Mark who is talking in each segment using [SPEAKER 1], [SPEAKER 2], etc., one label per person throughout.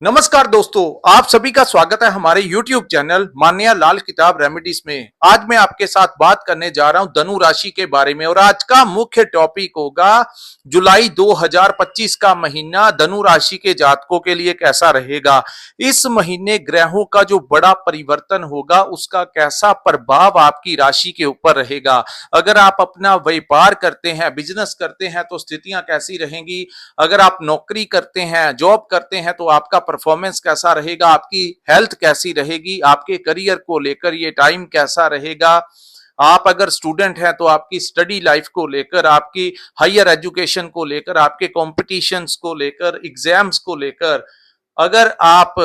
[SPEAKER 1] नमस्कार दोस्तों, आप सभी का स्वागत है हमारे YouTube चैनल मान्या लाल किताब रेमेडीज में। आज मैं आपके साथ बात करने जा रहा हूं धनु राशि के बारे में और आज का मुख्य टॉपिक होगा जुलाई 2025 का महीना धनु राशि के जातकों के लिए कैसा रहेगा। इस महीने ग्रहों का जो बड़ा परिवर्तन होगा उसका कैसा प्रभाव आपकी राशि के ऊपर रहेगा। अगर आप अपना व्यापार करते हैं, बिजनेस करते हैं तो स्थितियां कैसी रहेंगी। अगर आप नौकरी करते हैं, जॉब करते हैं तो आपका परफॉर्मेंस कैसा रहेगा, आपकी हेल्थ कैसी रहेगी, आपके करियर को लेकर ये टाइम कैसा रहेगा। आप अगर स्टूडेंट हैं तो आपकी स्टडी लाइफ को लेकर, आपकी हायर एजुकेशन को लेकर, आपके कॉम्पिटिशन्स को लेकर, एग्जाम्स को लेकर, अगर आप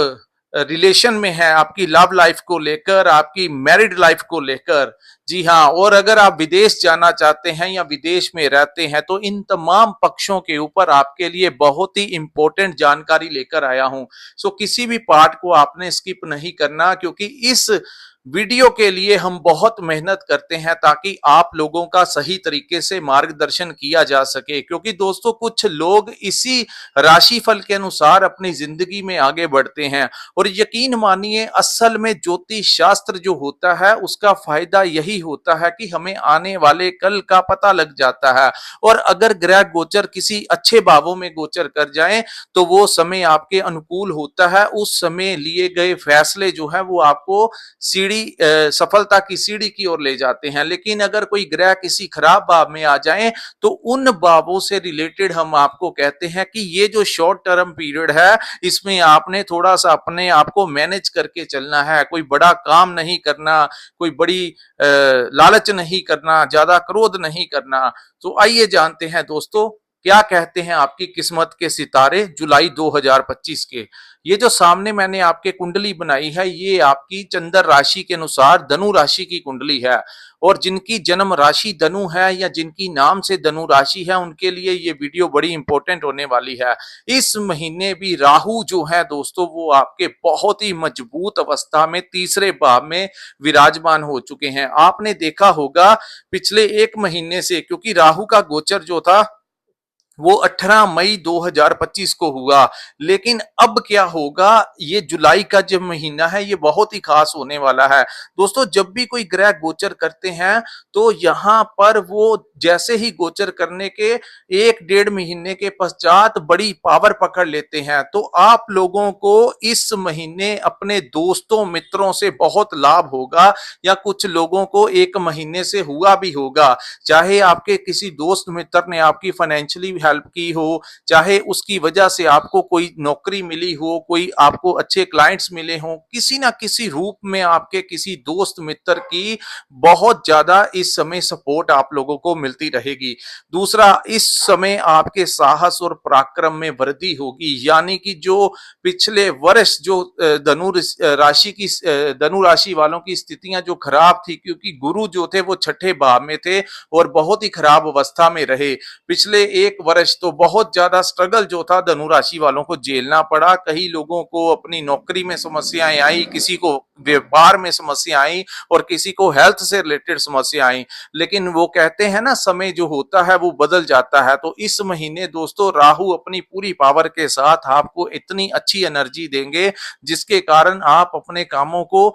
[SPEAKER 1] रिलेशन में है आपकी लव लाइफ को लेकर, आपकी मैरिड लाइफ को लेकर। जी हाँ, और अगर आप विदेश जाना चाहते हैं या विदेश में रहते हैं तो इन तमाम पक्षों के ऊपर आपके लिए बहुत ही इंपॉर्टेंट जानकारी लेकर आया हूं। सो किसी भी पार्ट को आपने स्किप नहीं करना, क्योंकि इस वीडियो के लिए हम बहुत मेहनत करते हैं ताकि आप लोगों का सही तरीके से मार्गदर्शन किया जा सके। क्योंकि दोस्तों कुछ लोग इसी राशिफल के अनुसार अपनी जिंदगी में आगे बढ़ते हैं और यकीन मानिए असल में ज्योतिष शास्त्र जो होता है उसका फायदा यही होता है कि हमें आने वाले कल का पता लग जाता है। और अगर ग्रह गोचर किसी अच्छे भावों में गोचर कर जाएं तो वो समय आपके अनुकूल होता है। उस समय लिए गए फैसले जो है वो आपको सफलता की सीढ़ी की ओर ले जाते हैं। लेकिन अगर कोई ग्रह किसी खराब भाव में आ जाए तो उन भावों से रिलेटेड हम आपको कहते हैं कि ये जो शॉर्ट टर्म पीरियड है इसमें आपने थोड़ा सा अपने आप को मैनेज करके चलना है। कोई बड़ा काम नहीं करना, कोई बड़ी लालच नहीं करना, ज्यादा क्रोध नहीं करना। तो आइए जानते हैं दोस्तों क्या कहते हैं आपकी किस्मत के सितारे जुलाई 2025 के। ये जो सामने मैंने आपके कुंडली बनाई है ये आपकी चंद्र राशि के अनुसार धनु राशि की कुंडली है। और जिनकी जन्म राशि धनु है या जिनकी नाम से धनु राशि है उनके लिए ये वीडियो बड़ी इंपॉर्टेंट होने वाली है। इस महीने भी राहु जो है दोस्तों वो आपके बहुत ही मजबूत अवस्था में तीसरे भाव में विराजमान हो चुके हैं। आपने देखा होगा पिछले एक महीने से, क्योंकि राहु का गोचर जो था वो 18 मई 2025 को हुआ। लेकिन अब क्या होगा, ये जुलाई का जो महीना है ये बहुत ही खास होने वाला है। दोस्तों जब भी कोई ग्रह गोचर करते हैं तो यहाँ पर वो जैसे ही गोचर करने के एक डेढ़ महीने के पश्चात बड़ी पावर पकड़ लेते हैं। तो आप लोगों को इस महीने अपने दोस्तों मित्रों से बहुत लाभ होगा या कुछ लोगों को एक महीने से हुआ भी होगा। चाहे आपके किसी दोस्त मित्र ने आपकी फाइनेंशियली हेल्प की हो, चाहे उसकी वजह से आपको कोई नौकरी मिली हो, कोई आपको अच्छे क्लाइंट्स मिले हों, किसी ना किसी रूप में आपके किसी दोस्त मित्र की बहुत ज्यादा इस समय सपोर्ट आप लोगों को मिलती रहेगी। दूसरा, इस समय आपके साहस और पराक्रम में वृद्धि होगी। यानी कि जो पिछले वर्ष जो धनु राशि वालों की स्थितियां जो खराब थी, क्योंकि गुरु जो थे वो छठे भाव में थे और बहुत ही खराब अवस्था में रहे। पिछले एक वर्ष तो बहुत ज्यादा स्ट्रगल जो था धनु राशि वालों को झेलना पड़ा। कई लोगों को अपनी नौकरी में समस्याएं आई, किसी को व्यापार में समस्या आई और किसी को हेल्थ से रिलेटेड समस्या आई। लेकिन वो कहते हैं ना, समय जो होता है वो बदल जाता है। तो इस महीने दोस्तों राहु अपनी पूरी पावर के साथ आपको इतनी अच्छी एनर्जी देंगे जिसके कारण आप अपने कामों को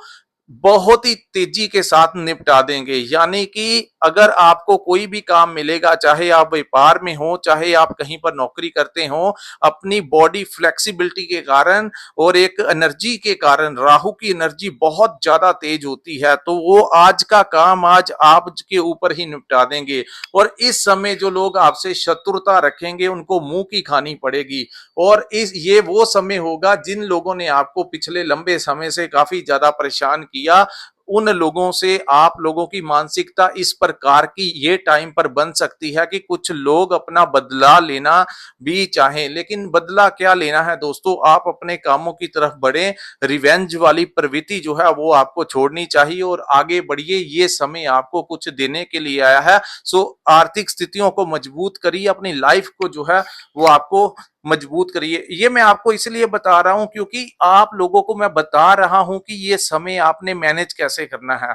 [SPEAKER 1] बहुत ही तेजी के साथ निपटा देंगे। यानी कि अगर आपको कोई भी काम मिलेगा, चाहे आप व्यापार में हो, चाहे आप कहीं पर नौकरी करते हो, अपनी बॉडी फ्लेक्सिबिलिटी के कारण और एक एनर्जी के कारण, राहु की एनर्जी बहुत ज्यादा तेज होती है, तो वो आज का काम आज आप के ऊपर ही निपटा देंगे। और इस समय जो लोग आपसे शत्रुता रखेंगे उनको मुंह की खानी पड़ेगी। और ये वो समय होगा जिन लोगों ने आपको पिछले लंबे समय से काफी ज्यादा परेशान किया, उन लोगों से आप लोगों की मानसिकता इस प्रकार की ये टाइम पर बन सकती है कि कुछ लोग अपना बदला लेना भी चाहें। लेकिन बदला क्या लेना है दोस्तों, आप अपने कामों की तरफ बढ़े। रिवेंज वाली प्रवृत्ति जो है वो आपको छोड़नी चाहिए और आगे बढ़िए। ये समय आपको कुछ देने के लिए आया है। सो आर्थिक स्थितियों को मजबूत करिए, अपनी लाइफ को जो है वो आपको मजबूत करिए। ये मैं आपको इसलिए बता रहा हूं क्योंकि आप लोगों को मैं बता रहा हूं कि ये समय आपने मैनेज कैसे करना है।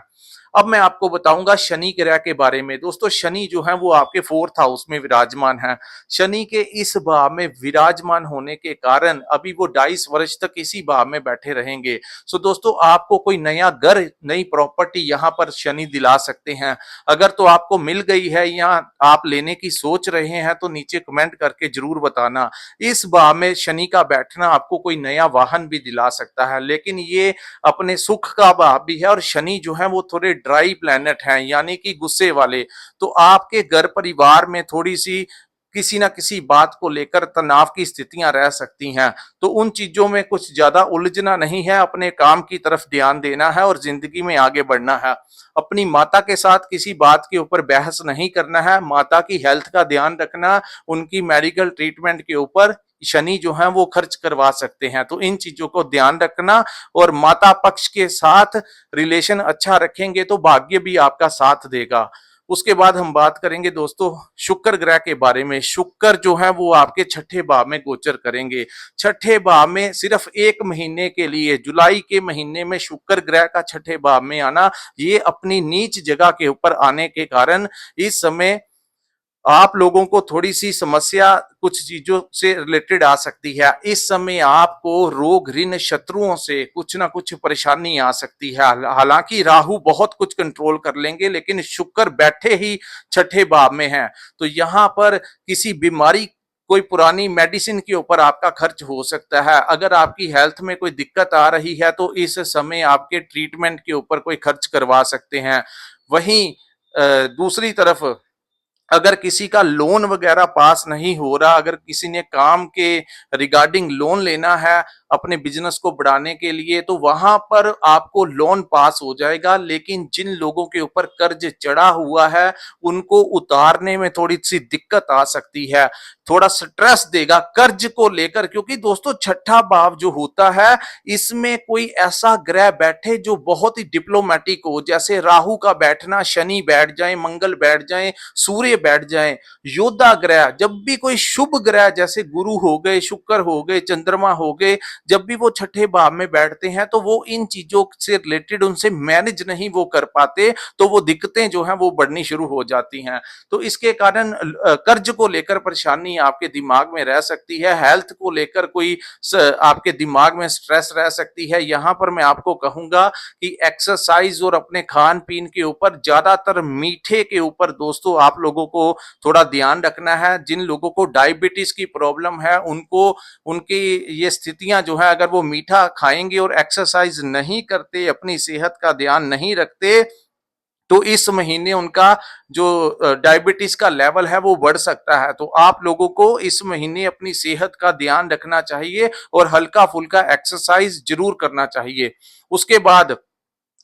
[SPEAKER 1] अब मैं आपको बताऊंगा शनि ग्रह के बारे में। दोस्तों शनि जो है वो आपके 4th हाउस में विराजमान है। शनि के इस भाव में विराजमान होने के कारण अभी वो 22 वर्ष तक इसी भाव में बैठे रहेंगे। सो दोस्तों आपको कोई नया घर, नई प्रॉपर्टी यहाँ पर शनि दिला सकते हैं। अगर तो आपको मिल गई है या आप लेने की सोच रहे हैं तो नीचे कमेंट करके जरूर बताना। इस भाव में शनि का बैठना आपको कोई नया वाहन भी दिला सकता है, लेकिन ये अपने सुख का भाव भी है और शनि जो है वो थोड़े ड्राई प्लैनेट हैं, यानी कि गुस्से वाले। तो आपके घर परिवार में थोड़ी सी किसी ना किसी बात को लेकर तनाव की स्थितियां रह सकती हैं। तो उन चीजों में कुछ ज्यादा उलझना नहीं है, अपने काम की तरफ ध्यान देना है और जिंदगी में आगे बढ़ना है। अपनी माता के साथ किसी बात के ऊपर बहस नहीं करना है। माता की हेल्थ का ध्यान रखना, उनकी मेडिकल ट्रीटमेंट के ऊपर शनि जो है वो खर्च करवा सकते हैं। तो इन चीजों को ध्यान रखना और माता पक्ष के साथ रिलेशन अच्छा रखेंगे तो भाग्य भी आपका साथ देगा। उसके बाद हम बात करेंगे दोस्तों शुक्र ग्रह के बारे में। शुक्र जो है वो आपके छठे भाव में गोचर करेंगे। छठे भाव में सिर्फ 1 महीने के लिए, जुलाई के महीने में शुक्र ग्रह का छठे भाव में आना, ये अपनी नीच जगह के ऊपर आने के कारण इस समय आप लोगों को थोड़ी सी समस्या कुछ चीजों से रिलेटेड आ सकती है। इस समय आपको रोग, ऋण, शत्रुओं से कुछ ना कुछ परेशानी आ सकती है। हालांकि राहु बहुत कुछ कंट्रोल कर लेंगे, लेकिन शुक्र बैठे ही छठे भाव में है। तो यहाँ पर किसी बीमारी, कोई पुरानी मेडिसिन के ऊपर आपका खर्च हो सकता है। अगर आपकी हेल्थ में कोई दिक्कत आ रही है तो इस समय आपके ट्रीटमेंट के ऊपर कोई खर्च करवा सकते हैं। वहीं दूसरी तरफ अगर किसी का लोन वगैरह पास नहीं हो रहा, अगर किसी ने काम के रिगार्डिंग लोन लेना है अपने बिजनेस को बढ़ाने के लिए, तो वहां पर आपको लोन पास हो जाएगा। लेकिन जिन लोगों के ऊपर कर्ज चढ़ा हुआ है उनको उतारने में थोड़ी सी दिक्कत आ सकती है, थोड़ा स्ट्रेस देगा कर्ज को लेकर। क्योंकि दोस्तों छठा भाव जो होता है इसमें कोई ऐसा ग्रह बैठे जो बहुत ही डिप्लोमेटिक हो, जैसे राहु का बैठना, शनि बैठ जाए, मंगल बैठ जाए, सूर्य बैठ जाए, योद्धा ग्रह। जब भी कोई शुभ ग्रह जैसे गुरु हो गए, शुक्र हो गए, चंद्रमा हो गए, जब भी वो छठे भाव में बैठते हैं तो वो इन चीजों से रिलेटेड उनसे मैनेज नहीं वो कर पाते, तो वो दिक्कतें जो हैं वो बढ़नी शुरू हो जाती हैं। तो इसके कारण कर्ज को लेकर परेशानी आपके दिमाग में रह सकती है। हेल्थ को लेकर कोई आपके दिमाग में स्ट्रेस रह सकती है। यहाँ पर मैं आपको कहूंगा कि एक्सरसाइज और अपने खान पीन के ऊपर, ज्यादातर मीठे के ऊपर दोस्तों आप लोगों को थोड़ा ध्यान रखना है। जिन लोगों को डायबिटीज की प्रॉब्लम है उनको, उनकी ये स्थितियां जो है, अगर वो मीठा खाएंगे और एक्सरसाइज नहीं करते, अपनी सेहत का ध्यान नहीं रखते, तो इस महीने उनका जो डायबिटीज का लेवल है वो बढ़ सकता है। तो आप लोगों को इस महीने अपनी सेहत का ध्यान रखना चाहिए और हल्का फुल्का एक्सरसाइज जरूर करना चाहिए। उसके बाद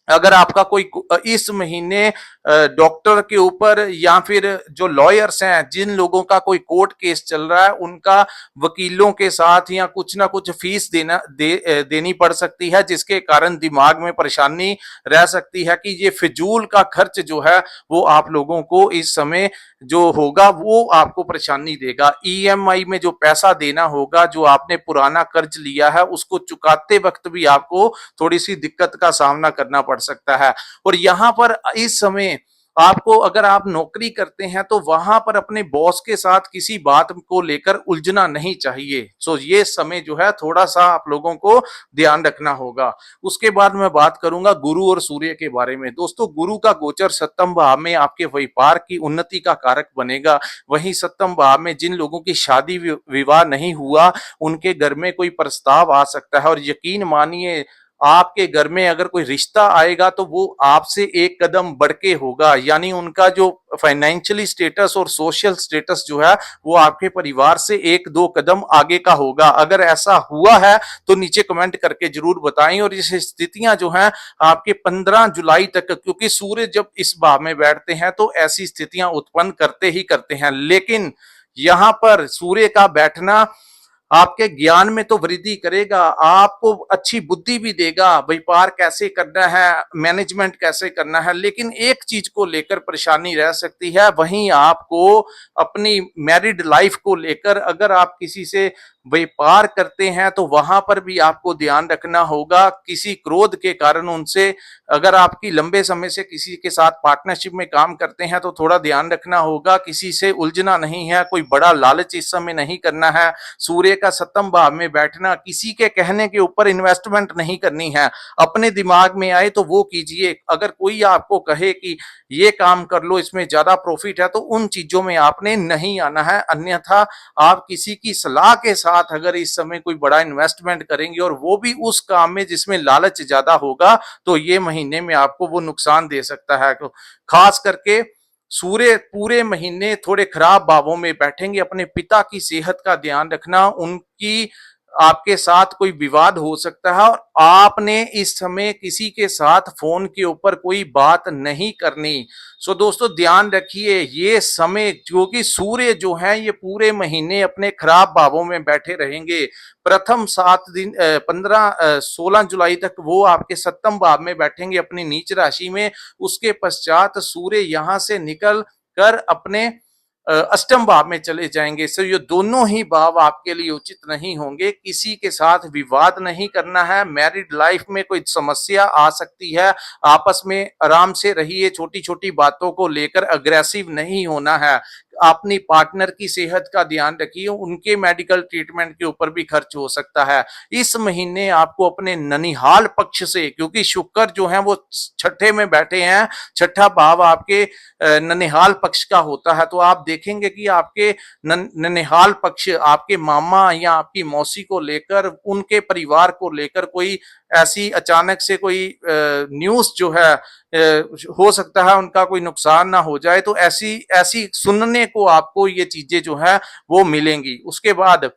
[SPEAKER 1] अगर आपका कोई इस महीने डॉक्टर के ऊपर या फिर जो लॉयर्स हैं, जिन लोगों का कोई कोर्ट केस चल रहा है, उनका वकीलों के साथ या कुछ ना कुछ फीस देनी पड़ सकती है, जिसके कारण दिमाग में परेशानी रह सकती है कि ये फिजूल का खर्च जो है वो आप लोगों को इस समय जो होगा वो आपको परेशानी देगा। ईएमआई में जो पैसा देना होगा, जो आपने पुराना कर्ज लिया है, उसको चुकाते वक्त भी आपको थोड़ी सी दिक्कत का सामना करना पड़ सकता है। और यहाँ पर इस समय आपको, अगर आप नौकरी करते हैं तो वहां पर अपने बॉस के साथ किसी बात को लेकर उलझना नहीं चाहिए। सो ये समय जो है थोड़ा सा आप लोगों को ध्यान रखना होगा। उसके बाद मैं बात करूंगा गुरु और सूर्य के बारे में। दोस्तों गुरु का गोचर सप्तम भाव में आपके व्यापार की उन्नति का कारक बनेगा। वहीं सप्तम भाव में जिन लोगों की शादी विवाह नहीं हुआ, उनके घर में कोई प्रस्ताव आ सकता है। और यकीन मानिए, आपके घर में अगर कोई रिश्ता आएगा तो वो आपसे एक कदम बढ़ के होगा, यानी उनका जो फाइनेंशियली स्टेटस और सोशल स्टेटस जो है वो आपके परिवार से 1-2 कदम आगे का होगा। अगर ऐसा हुआ है तो नीचे कमेंट करके जरूर बताएं। और ये स्थितियां जो हैं आपके 15 जुलाई तक, क्योंकि सूर्य जब इस भाव में बैठते हैं तो ऐसी स्थितियां उत्पन्न करते ही करते हैं। लेकिन यहां पर सूर्य का बैठना आपके ज्ञान में तो वृद्धि करेगा, आपको अच्छी बुद्धि भी देगा, व्यापार कैसे करना है, मैनेजमेंट कैसे करना है। लेकिन एक चीज को लेकर परेशानी रह सकती है, वहीं आपको अपनी मैरिड लाइफ को लेकर अगर आप किसी से व्यापार करते हैं तो वहां पर भी आपको ध्यान रखना होगा। किसी क्रोध के कारण उनसे, अगर आपकी लंबे समय से किसी के साथ पार्टनरशिप में काम करते हैं तो थोड़ा ध्यान रखना होगा, किसी से उलझना नहीं है, कोई बड़ा लालच इस समय नहीं करना है। सूर्य का सप्तम भाव में बैठना, किसी के कहने के ऊपर इन्वेस्टमेंट नहीं करनी है, अपने दिमाग में आए तो वो कीजिए। अगर कोई आपको कहे कि ये काम कर लो इसमें ज्यादा प्रॉफिट है, तो उन चीजों में आपने नहीं आना है। अन्यथा आप किसी की सलाह के साथ अगर इस समय कोई बड़ा इन्वेस्टमेंट करेंगे और वो भी उस काम में जिसमें लालच ज्यादा होगा, तो ये महीने में आपको वो नुकसान दे सकता है। तो खास करके सूर्य पूरे महीने थोड़े खराब भावों में बैठेंगे। अपने पिता की सेहत का ध्यान रखना, उनकी आपके साथ कोई विवाद हो सकता है, और आपने इस समय किसी के साथ फोन के ऊपर कोई बात नहीं करनी। सो दोस्तों ध्यान रखिए, ये समय क्योंकि सूर्य जो है ये पूरे महीने अपने खराब भावों में बैठे रहेंगे। प्रथम 7 दिन 16 जुलाई तक वो आपके सप्तम भाव में बैठेंगे अपनी नीच राशि में। उसके पश्चात सूर्य यहां से निकल कर अपने अष्टम भाव में चले जाएंगे। सो ये दोनों ही भाव आपके लिए उचित नहीं होंगे। किसी के साथ विवाद नहीं करना है, मैरिड लाइफ में कोई समस्या आ सकती है, आपस में आराम से रहिए, छोटी छोटी बातों को लेकर अग्रेसिव नहीं होना है। अपनी पार्टनर की सेहत का ध्यान रखिए, उनके मेडिकल ट्रीटमेंट के ऊपर भी खर्च हो सकता है। इस महीने आपको अपने ननिहाल पक्ष से, क्योंकि शुक्र जो है वो छठे में बैठे हैं, छठा भाव आपके ननिहाल पक्ष का होता है, तो आप देखेंगे कि आपके ननिहाल पक्ष आपके मामा या आपकी मौसी को लेकर, उनके परिवार को लेकर कोई ऐसी अचानक से कोई न्यूज जो है हो सकता है उनका कोई नुकसान ना हो जाए, तो ऐसी ऐसी सुनने को आपको ये चीजें जो है वो मिलेंगी। उसके बाद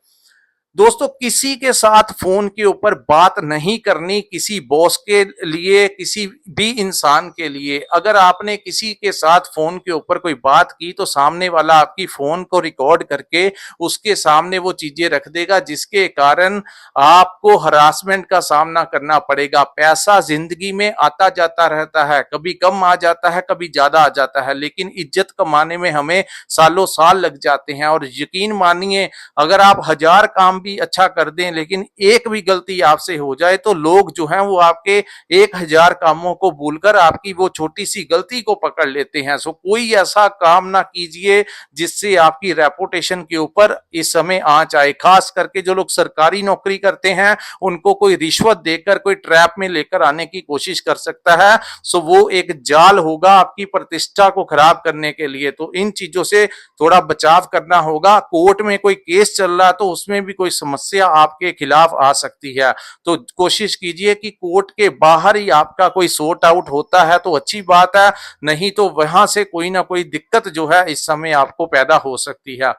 [SPEAKER 1] दोस्तों किसी के साथ फोन के ऊपर बात नहीं करनी, किसी बॉस के लिए, किसी भी इंसान के लिए। अगर आपने किसी के साथ फोन के ऊपर कोई बात की तो सामने वाला आपकी फोन को रिकॉर्ड करके उसके सामने वो चीजें रख देगा, जिसके कारण आपको हरासमेंट का सामना करना पड़ेगा। पैसा जिंदगी में आता जाता रहता है, कभी कम आ जाता है, कभी ज्यादा आ जाता है, लेकिन इज्जत कमाने में हमें सालों साल लग जाते हैं। और यकीन मानिए, अगर आप 1000 काम भी अच्छा कर दें लेकिन एक भी गलती आपसे हो जाए तो लोग जो हैं वो आपके 1000 कामों को भूलकर आपकी वो छोटी सी गलती को पकड़ लेते हैं। सो कोई ऐसा काम ना कीजिए जिससे आपकी रेपुटेशन के ऊपर इस समय आंच आए। खास करके जो लोग सरकारी नौकरी करते हैं उनको कोई रिश्वत देकर कोई ट्रैप में लेकर आने की कोशिश कर सकता है। सो वो एक जाल होगा आपकी प्रतिष्ठा को खराब करने के लिए। तो इन चीजों से थोड़ा बचाव करना होगा। कोर्ट में कोई केस चल रहा है तो उसमें भी कोई समस्या आपके खिलाफ आ सकती है, तो कोशिश कीजिए कि कोर्ट के बाहर ही आपका कोई सॉर्ट आउट होता है तो अच्छी बात है, नहीं तो वहां से कोई ना कोई दिक्कत जो है इस समय आपको पैदा हो सकती है।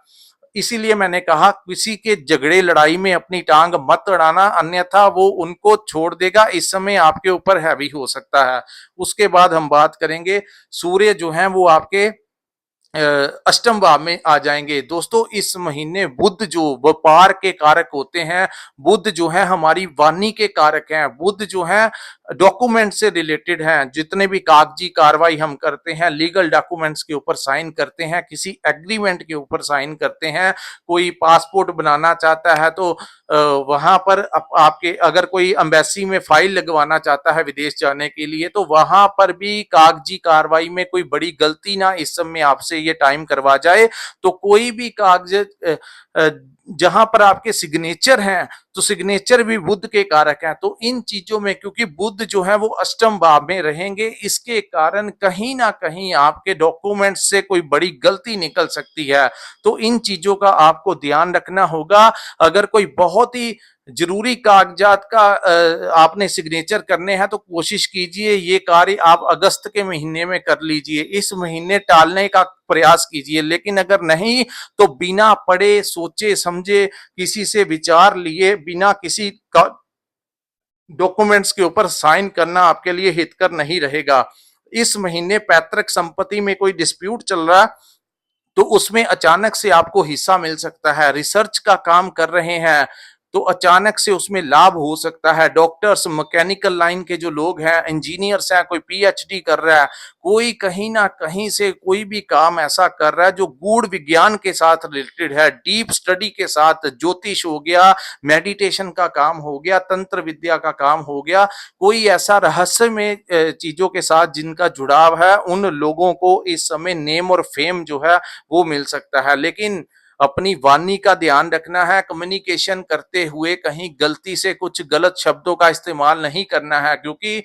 [SPEAKER 1] इसीलिए मैंने कहा किसी के झगड़े लड़ाई में अपनी टांग मत अड़ाना, अन्यथा वो उनको छोड़ देगा, इस समय आपके ऊपर हैवी हो सकता है। उसके बाद हम बात करेंगे, सूर्य जो है वो आपके अष्टम भाव में आ जाएंगे। दोस्तों इस महीने बुध जो व्यापार के कारक होते हैं, बुध जो है हमारी वाणी के कारक हैं, बुध जो है डॉक्यूमेंट से रिलेटेड हैं। जितने भी कागजी कार्रवाई हम करते हैं, लीगल डॉक्यूमेंट्स के ऊपर साइन करते हैं, किसी एग्रीमेंट के ऊपर साइन करते हैं, कोई पासपोर्ट बनाना चाहता है तो वहां पर आपके अगर कोई एम्बेसी में फाइल लगवाना चाहता है विदेश जाने के लिए, तो वहां पर भी कागजी कार्रवाई में कोई बड़ी गलती ना इस समय आपसे ये टाइम करवा जाए। तो कोई भी कागज जहां पर आपके सिग्नेचर हैं तो सिग्नेचर भी बुध के कारक हैं। तो इन चीजों में क्योंकि बुध जो है वो अष्टम भाव में रहेंगे, इसके कारण कहीं ना कहीं आपके डॉक्यूमेंट से कोई बड़ी गलती निकल सकती है। तो इन चीजों का आपको ध्यान रखना होगा। अगर कोई बहुत ही जरूरी कागजात का आपने सिग्नेचर करने हैं तो कोशिश कीजिए ये कार्य आप अगस्त के महीने में कर लीजिए, इस महीने टालने का प्रयास कीजिए। लेकिन अगर नहीं तो बिना पढ़े सोचे समझे किसी से विचार लिए बिना किसी डॉक्यूमेंट्स के ऊपर साइन करना आपके लिए हितकर नहीं रहेगा। इस महीने पैतृक संपत्ति में कोई डिस्प्यूट चल रहा है तो उसमें अचानक से आपको हिस्सा मिल सकता है। रिसर्च का काम कर रहे हैं तो अचानक से उसमें लाभ हो सकता है। डॉक्टर्स, मैकेनिकल लाइन के जो लोग हैं, इंजीनियर्स हैं, कोई पीएचडी कर रहा है, कोई कहीं ना कहीं से कोई भी काम ऐसा कर रहा है जो गूढ़ विज्ञान के साथ रिलेटेड है, डीप स्टडी के साथ, ज्योतिष हो गया, मेडिटेशन का काम हो गया, तंत्र विद्या का काम हो गया, कोई ऐसा रहस्य में चीजों के साथ जिनका जुड़ाव है, उन लोगों को इस समय नेम और फेम जो है वो मिल सकता है। लेकिन अपनी वाणी का ध्यान रखना है। कम्युनिकेशन करते हुए कहीं गलती से कुछ गलत शब्दों का इस्तेमाल नहीं करना है, क्योंकि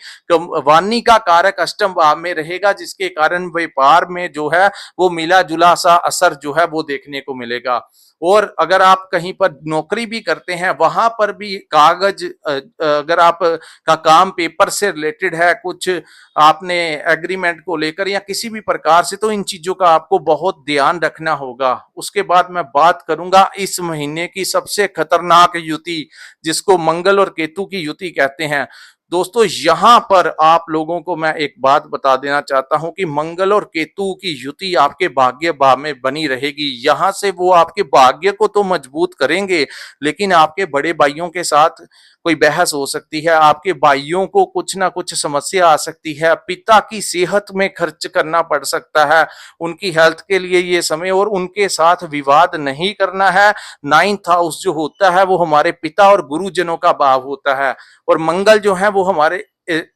[SPEAKER 1] वाणी का कारक अष्टम भाव में रहेगा, जिसके कारण व्यापार में जो है वो मिला जुला सा असर जो है वो देखने को मिलेगा। और अगर आप कहीं पर नौकरी भी करते हैं, वहां पर भी कागज, अगर आप का काम पेपर से रिलेटेड है, कुछ आपने एग्रीमेंट को लेकर या किसी भी प्रकार से, तो इन चीजों का आपको बहुत ध्यान रखना होगा। उसके बाद मैं बात करूंगा इस महीने की सबसे खतरनाक युति, जिसको मंगल और केतु की युति कहते हैं। दोस्तों, यहां पर आप लोगों को मैं एक बात बता देना चाहता हूं कि मंगल और केतु की युति आपके भाग्य भाव में बनी रहेगी। यहां से वो आपके भाग्य को तो मजबूत करेंगे, लेकिन आपके बड़े भाइयों के साथ कोई बहस हो सकती है, आपके भाइयों को कुछ ना कुछ समस्या आ सकती है, पिता की सेहत में खर्च करना पड़ सकता है, उनकी हेल्थ के लिए ये समय, और उनके साथ विवाद नहीं करना है। नाइन्थ हाउस जो होता है वो हमारे पिता और गुरुजनों का भाव होता है, और मंगल जो है वो हमारे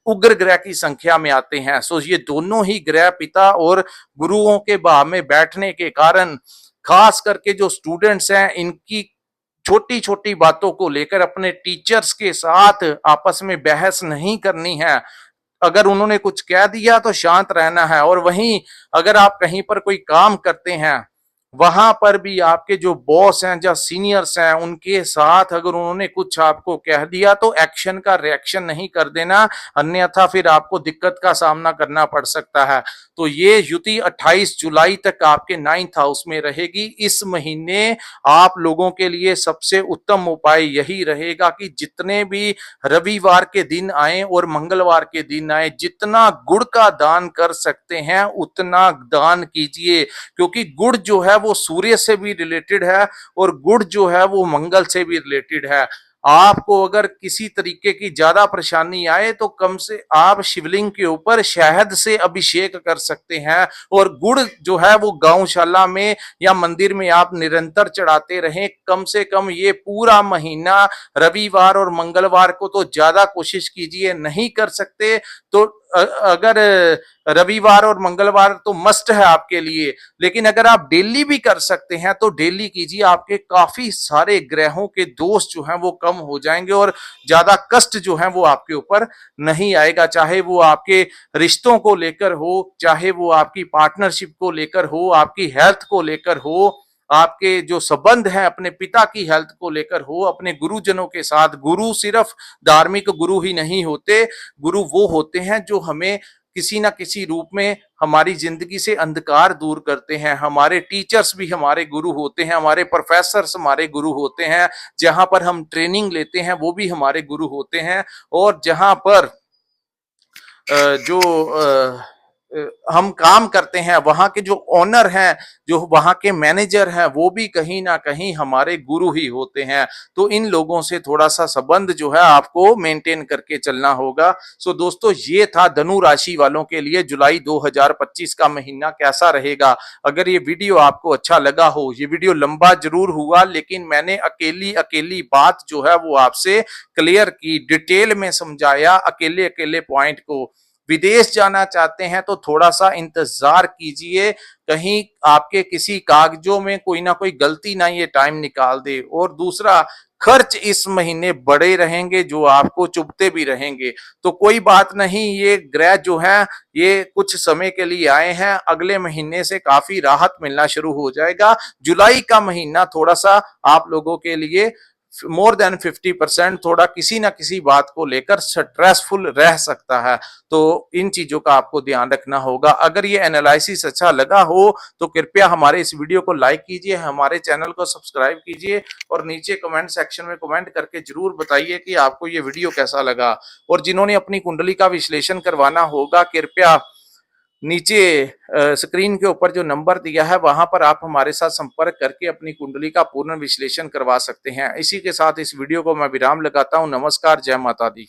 [SPEAKER 1] उग्र ग्रह की संख्या में आते हैं। सो ये दोनों ही ग्रह पिता और गुरुओं के भाव में बैठने के कारण खास करके जो स्टूडेंट्स हैं, इनकी छोटी छोटी बातों को लेकर अपने टीचर्स के साथ आपस में बहस नहीं करनी है। अगर उन्होंने कुछ कह दिया तो शांत रहना है। और वहीं अगर आप कहीं पर कोई काम करते हैं, वहां पर भी आपके जो बॉस हैं, जो सीनियर्स हैं, उनके साथ अगर उन्होंने कुछ आपको कह दिया तो एक्शन का रिएक्शन नहीं कर देना, अन्यथा फिर आपको दिक्कत का सामना करना पड़ सकता है। तो ये युति 28 जुलाई तक आपके 9th हाउस में रहेगी। इस महीने आप लोगों के लिए सबसे उत्तम उपाय यही रहेगा कि जितने भी रविवार के दिन आए और मंगलवार के दिन आए, जितना गुड़ का दान कर सकते हैं उतना दान कीजिए, क्योंकि गुड़ जो है वो सूर्य से भी रिलेटेड है और गुड़ जो है वो मंगल से भी रिलेटेड है। आपको अगर किसी तरीके की ज्यादा परेशानी आए तो कम से आप शिवलिंग के ऊपर शहद से अभिषेक कर सकते हैं, और गुड़ जो है वो गौशाला में या मंदिर में आप निरंतर चढ़ाते रहें। कम से कम ये पूरा महीना रविवार और मंगलवार को तो ज्यादा कोशिश कीजिए, नहीं कर सकते तो अगर रविवार और मंगलवार तो मस्ट है आपके लिए, लेकिन अगर आप डेली भी कर सकते हैं तो डेली कीजिए। आपके काफी सारे ग्रहों के दोष जो हैं वो कम हो जाएंगे और ज्यादा कष्ट जो है वो आपके ऊपर नहीं आएगा, चाहे वो आपके रिश्तों को लेकर हो, चाहे वो आपकी पार्टनरशिप को लेकर हो, आपकी हेल्थ को लेकर हो, आपके जो संबंध है अपने पिता की हेल्थ को लेकर हो, अपने गुरुजनों के साथ। गुरु सिर्फ धार्मिक गुरु ही नहीं होते, गुरु वो होते हैं जो हमें किसी ना किसी रूप में हमारी जिंदगी से अंधकार दूर करते हैं। हमारे टीचर्स भी हमारे गुरु होते हैं, हमारे प्रोफेसर्स हमारे गुरु होते हैं, जहां पर हम ट्रेनिंग लेते हैं वो भी हमारे गुरु होते हैं, और जहां पर जो हम काम करते हैं वहां के जो ओनर हैं, जो वहां के मैनेजर हैं, वो भी कहीं ना कहीं हमारे गुरु ही होते हैं। तो इन लोगों से थोड़ा सा संबंध जो है आपको मेंटेन करके चलना होगा। सो दोस्तों, ये था धनु राशि वालों के लिए जुलाई 2025 का महीना कैसा रहेगा। अगर ये वीडियो आपको अच्छा लगा हो, ये वीडियो लंबा जरूर हुआ लेकिन मैंने अकेली अकेली बात जो है वो आपसे क्लियर की, डिटेल में समझाया अकेले अकेले पॉइंट को। विदेश जाना चाहते हैं तो थोड़ा सा इंतजार कीजिए, कहीं आपके किसी कागजों में कोई ना कोई गलती ना ये टाइम निकाल दे। और दूसरा, खर्च इस महीने बड़े रहेंगे जो आपको चुभते भी रहेंगे। तो कोई बात नहीं, ये ग्रह जो है ये कुछ समय के लिए आए हैं, अगले महीने से काफी राहत मिलना शुरू हो जाएगा। जुलाई का महीना थोड़ा सा आप लोगों के लिए मोर देन 50% थोड़ा किसी ना किसी बात को लेकर स्ट्रेसफुल रह सकता है। तो इन चीजों का आपको ध्यान रखना होगा। अगर ये एनालिसिस अच्छा लगा हो तो कृपया हमारे इस वीडियो को लाइक कीजिए, हमारे चैनल को सब्सक्राइब कीजिए, और नीचे कमेंट सेक्शन में कमेंट करके जरूर बताइए कि आपको ये वीडियो कैसा लगा। और जिन्होंने अपनी कुंडली का विश्लेषण करवाना होगा, कृपया नीचे स्क्रीन के ऊपर जो नंबर दिया है वहां पर आप हमारे साथ संपर्क करके अपनी कुंडली का पूर्ण विश्लेषण करवा सकते हैं। इसी के साथ इस वीडियो को मैं विराम लगाता हूं। नमस्कार, जय माता दी।